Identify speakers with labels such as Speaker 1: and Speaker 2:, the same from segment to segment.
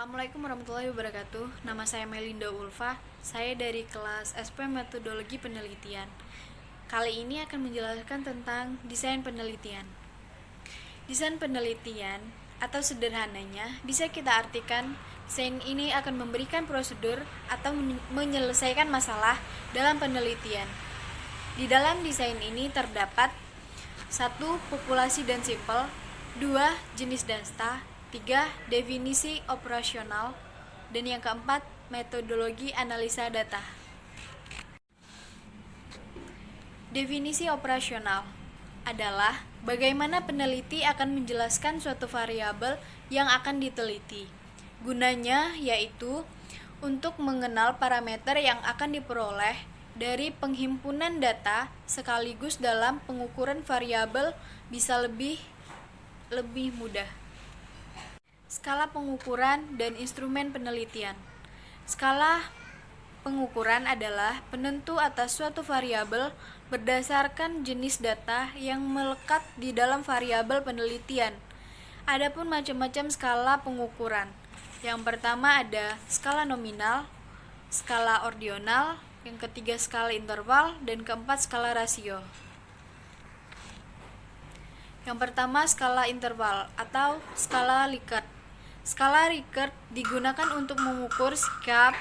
Speaker 1: Assalamualaikum warahmatullahi wabarakatuh. Nama saya Melinda Ulfa. Saya dari kelas SP Metodologi Penelitian. Kali ini akan menjelaskan tentang desain penelitian. Desain penelitian atau sederhananya bisa kita artikan desain ini akan memberikan prosedur atau menyelesaikan masalah dalam penelitian. Di dalam desain ini terdapat 1. Populasi dan simpel, 2. Jenis data, 3. Definisi operasional, dan yang keempat, metodologi analisa data. Definisi operasional adalah bagaimana peneliti akan menjelaskan suatu variabel yang akan diteliti. Gunanya yaitu untuk mengenal parameter yang akan diperoleh dari penghimpunan data sekaligus dalam pengukuran variabel bisa lebih mudah. Skala pengukuran dan instrumen penelitian. Skala pengukuran adalah penentu atas suatu variabel berdasarkan jenis data yang melekat di dalam variabel penelitian. Adapun macam-macam skala pengukuran. Yang pertama ada skala nominal, skala ordinal, yang ketiga skala interval, dan keempat skala rasio. Yang pertama skala interval atau skala Likert. Skala Likert digunakan untuk mengukur sikap,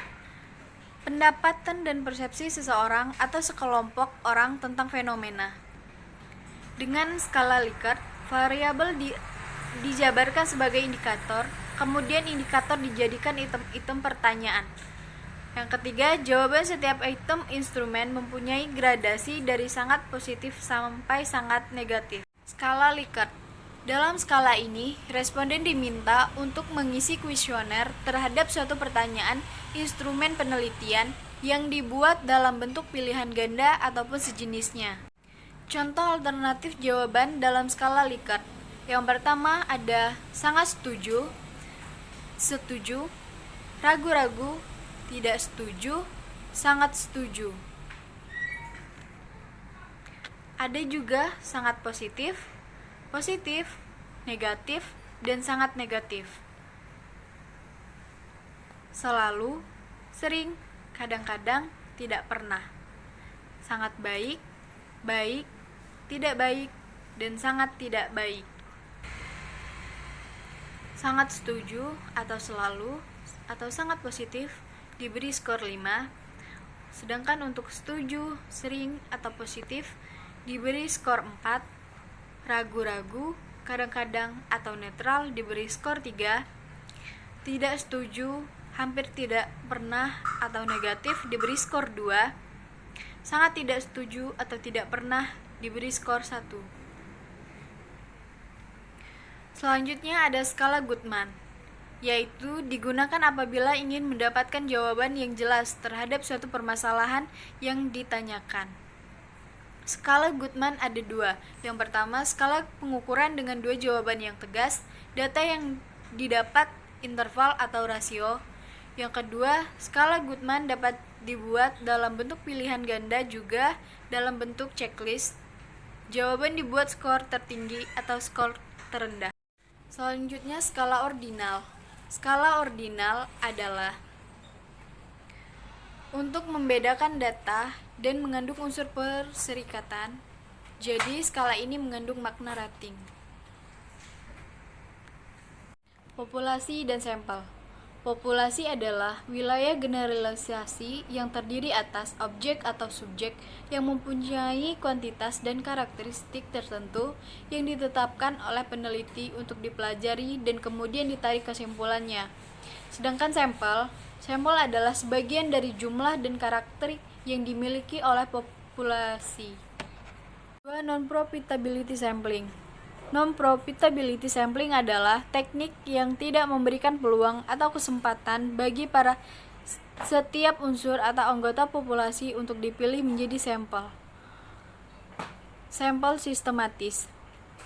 Speaker 1: pendapatan dan persepsi seseorang atau sekelompok orang tentang fenomena. Dengan skala Likert, variabel dijabarkan sebagai indikator, kemudian indikator dijadikan item-item pertanyaan. Yang ketiga, jawaban setiap item instrumen mempunyai gradasi dari sangat positif sampai sangat negatif. Skala Likert. Dalam skala ini, responden diminta untuk mengisi kuesioner terhadap suatu pertanyaan instrumen penelitian yang dibuat dalam bentuk pilihan ganda ataupun sejenisnya. Contoh alternatif jawaban dalam skala Likert. Yang pertama ada sangat setuju, setuju, ragu-ragu, tidak setuju, sangat setuju. Ada juga sangat positif, positif, negatif, dan sangat negatif. Selalu, sering, kadang-kadang, tidak pernah. Sangat baik, baik, tidak baik, dan sangat tidak baik. Sangat setuju atau selalu atau sangat positif diberi skor 5, sedangkan untuk setuju, sering, atau positif diberi skor 4, ragu-ragu, kadang-kadang, atau netral diberi skor 3, tidak setuju, hampir tidak pernah, atau negatif diberi skor 2, sangat tidak setuju atau tidak pernah diberi skor 1. Selanjutnya ada skala Goodman, yaitu digunakan apabila ingin mendapatkan jawaban yang jelas terhadap suatu permasalahan yang ditanyakan. Skala Goodman ada 2. Yang pertama, skala pengukuran dengan 2 jawaban yang tegas, data yang didapat interval atau rasio. Yang kedua, skala Goodman dapat dibuat dalam bentuk pilihan ganda juga dalam bentuk checklist. Jawaban dibuat skor tertinggi atau skor terendah. Selanjutnya skala ordinal. Skala ordinal adalah untuk membedakan data dan mengandung unsur perserikatan. Jadi skala ini mengandung makna rating. Populasi dan sampel. Populasi adalah wilayah generalisasi yang terdiri atas objek atau subjek yang mempunyai kuantitas dan karakteristik tertentu yang ditetapkan oleh peneliti untuk dipelajari dan kemudian ditarik kesimpulannya. Sedangkan sampel adalah sebagian dari jumlah dan karakteristik yang dimiliki oleh populasi. 2. Non-profitability sampling. Non-profitability sampling adalah teknik yang tidak memberikan peluang atau kesempatan bagi setiap unsur atau anggota populasi untuk dipilih menjadi sampel. Sampel sistematis.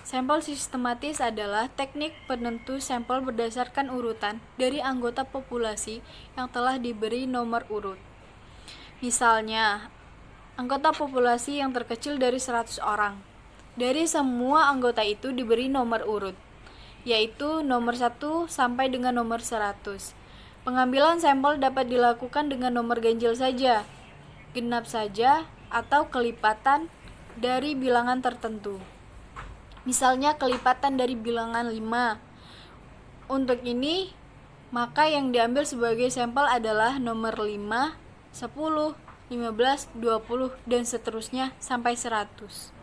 Speaker 1: Sampel sistematis adalah teknik penentu sampel berdasarkan urutan dari anggota populasi yang telah diberi nomor urut. Misalnya, anggota populasi yang terkecil dari 100 orang. Dari semua anggota itu diberi nomor urut, yaitu nomor 1 sampai dengan nomor 100. Pengambilan sampel dapat dilakukan dengan nomor ganjil saja, genap saja, atau kelipatan dari bilangan tertentu. Misalnya kelipatan dari bilangan 5. Untuk ini, maka yang diambil sebagai sampel adalah nomor 5, 10, 15, 20, dan seterusnya sampai 100.